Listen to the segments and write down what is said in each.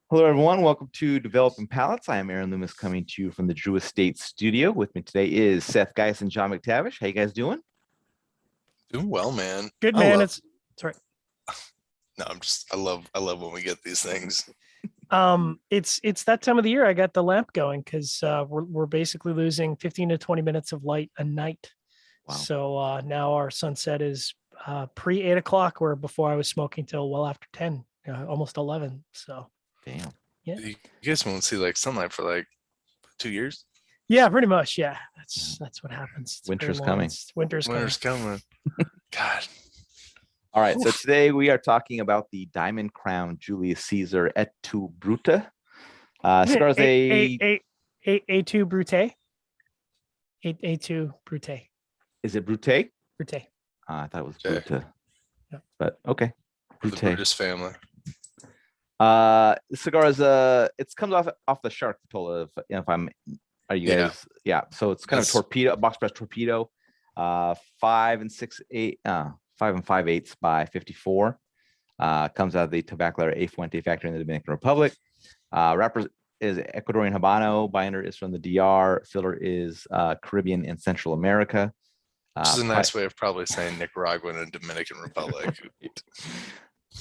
Hello, everyone. Welcome to Developing Palates. I am Aaron Loomis coming to you from the Drew Estate studio. With me today is Seth Geis and John McTavish. How you guys doing? Doing well, man. Good I man. love. It's sorry. No, I love when we get these things. It's that time of the year. I got the lamp going because we're basically losing 15 to 20 minutes of light a night. Wow. So now our sunset is pre 8 o'clock, where before I was smoking till well after 10, almost 11. So Damn. yeah, You guys won't see like sunlight for like 2 years. yeah, pretty much. Yeah, that's what happens. It's Winter's very long. coming. Winter's coming. Winter's coming. God. All right. So Oof. today we are talking about the Diamond Crown Julius Caesar Et tu Brute. Cigar is A2 Brute. A2 Brute. Is it Brute? Brute. I thought it was Okay. Brute. Yeah. But okay. The Brute. Brutus family. The cigar is it comes off the Shark Vitola. If I'm, are you guys? Yeah. So it's kind of a torpedo, box press torpedo. 5 6/8, 5 5/8 by 54. Comes out of the Tabacalera A Fuente factory in the Dominican Republic. Wrapper is Ecuadorian Habano. Binder is from the DR. Filler is Caribbean and Central America. Which is a nice way of probably saying Nicaraguan and Dominican Republic.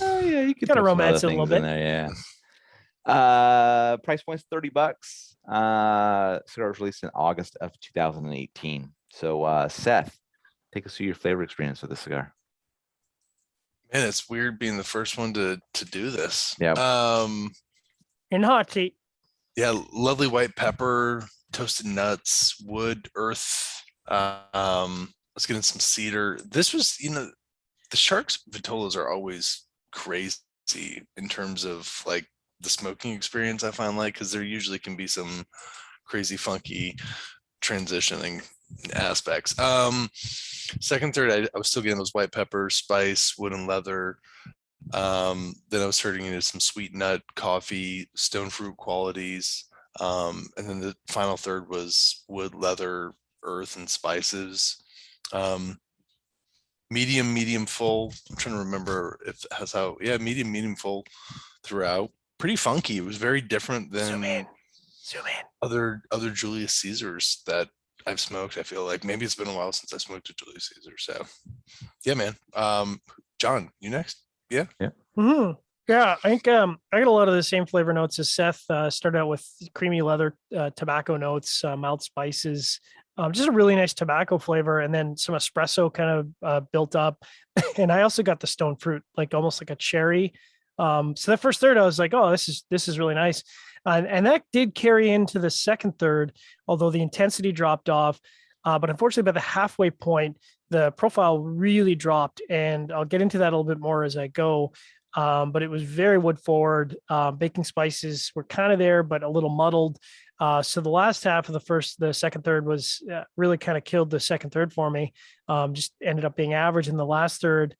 Oh yeah, you could Gotta throw some other romance it a little things in bit. there, yeah. Price point's $30. Cigar was released in August of 2018. So Seth, take us through your flavor experience with the cigar. Man, it's weird being the first one to do this. Yeah. In hot seat. Yeah, lovely white pepper, toasted nuts, wood, earth. Let's get in some cedar. This was, the Sharks Vitolas are always crazy in terms of like the smoking experience. I find because there usually can be some crazy funky transitioning aspects. Second, third, I was still getting those white pepper, spice, wood and leather. Then I was turning into some sweet nut, coffee, stone fruit qualities. And then the final third was wood, leather, earth, and spices. Medium full. I'm trying to remember if it has medium full throughout. Pretty funky. It was very different than Zoom in. other Julius Caesars that I've smoked. I feel like maybe it's been a while since I smoked a Julius Caesar. So yeah, man. John, you next? Yeah. Mm-hmm. Yeah, I think I got a lot of the same flavor notes as Seth. Started out with creamy leather, tobacco notes, mild spices, just a really nice tobacco flavor, and then some espresso kind of built up. And I also got the stone fruit, like almost like a cherry. So that first third, I was like, oh, this is really nice, and that did carry into the second third, although the intensity dropped off. But unfortunately, by the halfway point, the profile really dropped, and I'll get into that a little bit more as I go. But it was very wood forward. Baking spices were kind of there, but a little muddled. So the last half of the second third was really kind of killed the second third for me. Just ended up being average in the last third.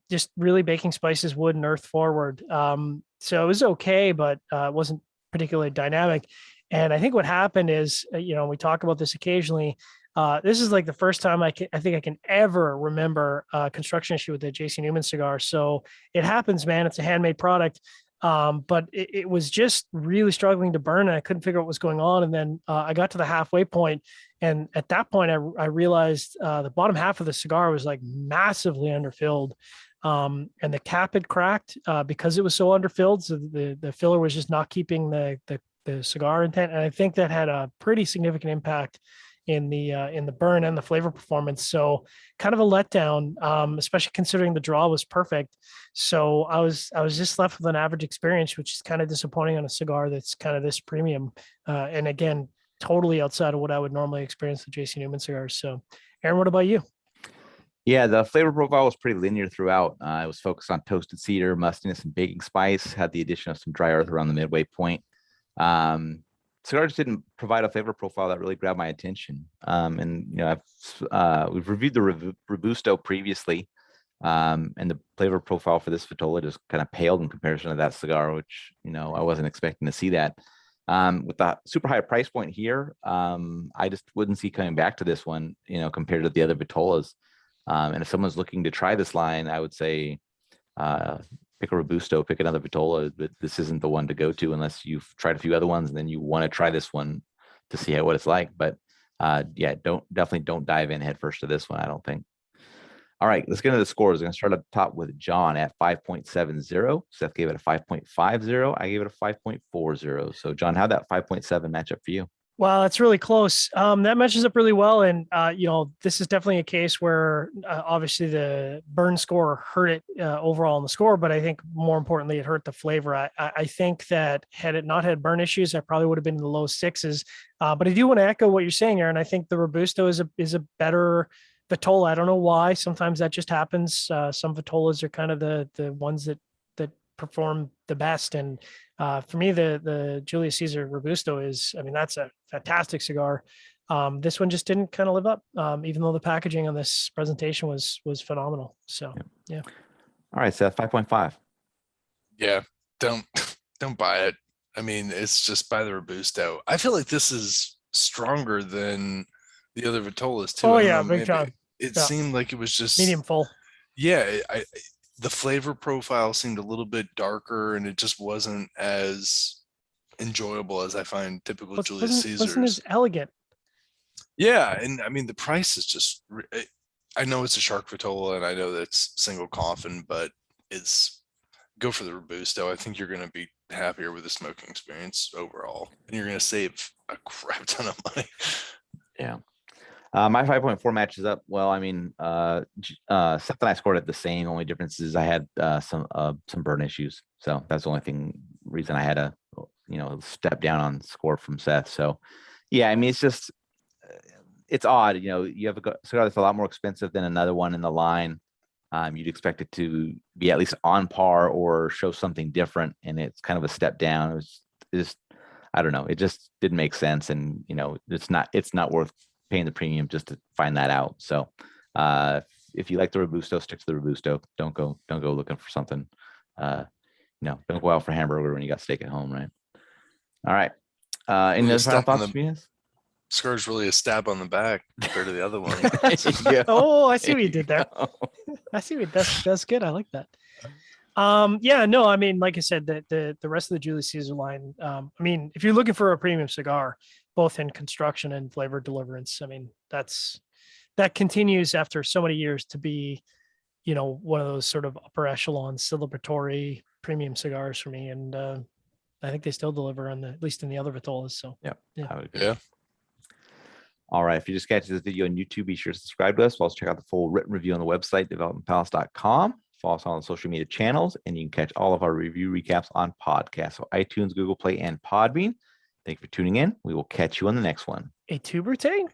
Just really baking spices, wood and earth forward. So it was okay, but it wasn't particularly dynamic. And I think what happened is, we talk about this occasionally. This is like the first time I think I can ever remember a construction issue with the JC Newman cigar. So it happens, man. It's a handmade product. But it was just really struggling to burn, and I couldn't figure out what was going on. And then I got to the halfway point, and at that point, I realized the bottom half of the cigar was like massively underfilled. And the cap had cracked because it was so underfilled. So the filler was just not keeping the cigar intent. And I think that had a pretty significant impact in the burn and the flavor performance. So kind of a letdown, especially considering the draw was perfect. So I was just left with an average experience, which is kind of disappointing on a cigar that's kind of this premium. And again, totally outside of what I would normally experience with JC Newman cigars. So Aaron, what about you? Yeah, the flavor profile was pretty linear throughout. It was focused on toasted cedar, mustiness, and baking spice. Had the addition of some dry earth around the midway point. Cigar just didn't provide a flavor profile that really grabbed my attention. And we've reviewed the Robusto previously, and the flavor profile for this Vitola just kind of paled in comparison to that cigar, which I wasn't expecting to see that. With the super high price point here, I just wouldn't see coming back to this one, compared to the other Vitolas. And if someone's looking to try this line, I would say pick a Robusto, pick another Vitola, but this isn't the one to go to unless you've tried a few other ones and then you want to try this one to see what it's like. But yeah, definitely don't dive in head first to this one, I don't think. All right, let's get into the scores. I'm going to start up top with John at 5.70. Seth gave it a 5.50. I gave it a 5.40. So John, how'd that 5.7 match up for you? Wow, that's really close. That matches up really well. And, this is definitely a case where obviously the burn score hurt it overall in the score, but I think more importantly, it hurt the flavor. I think that had it not had burn issues, I probably would have been in the low sixes. But I do want to echo what you're saying, Aaron. I think the Robusto is a better Vitola. I don't know why. Sometimes that just happens. Some Vitolas are kind of the ones that perform the best. And for me, the Julius Caesar Robusto that's a fantastic cigar. This one just didn't kind of live up, even though the packaging on this presentation was phenomenal. So, yeah. All right, Seth, 5.5. Yeah, don't buy it. I mean, it's just buy the Robusto. I feel like this is stronger than the other Vitolas too. Oh I don't yeah, know, big time. It seemed like it was just Medium full. Yeah, the flavor profile seemed a little bit darker, and it just wasn't as enjoyable as I find typical Julius Caesars. Wasn't as elegant. Yeah, and I mean the price is just. I know it's a Shark Vitola, and I know that's single coffin, but go for the Robusto. I think you're going to be happier with the smoking experience overall, and you're going to save a crap ton of money. Yeah. My 5.4 matches up well. I mean, Seth and I scored it the same. Only difference is I had some burn issues, so that's the only reason I had a step down on score from Seth. So, yeah, I mean, it's odd. You have a cigar that's a lot more expensive than another one in the line. You'd expect it to be at least on par or show something different, and it's kind of a step down. It's just, I don't know. It just didn't make sense, and it's not worth paying the premium just to find that out. So if you like the Robusto, stick to the Robusto. Don't go looking for something. Don't go out for hamburger when you got steak at home, right? All right. Any other final thoughts, Venus? Scar's really a stab on the back compared to the other one. Oh, I see what you did there. I see what that's good. I like that. Yeah, no, I mean, like I said, the rest of the Julius Caesar line, I mean, if you're looking for a premium cigar, both in construction and flavor deliverance, I mean, that continues after so many years to be, one of those sort of upper echelon celebratory premium cigars for me. And I think they still deliver at least in the other Vitolas. So Yeah. All right. If you just catch this video on YouTube, be sure to subscribe to us. Also check out the full written review on the website, developmentpalace.com. Follow us on the social media channels, and you can catch all of our review recaps on podcasts. So iTunes, Google Play, and Podbean. Thank you for tuning in. We will catch you on the next one. A tuber tank?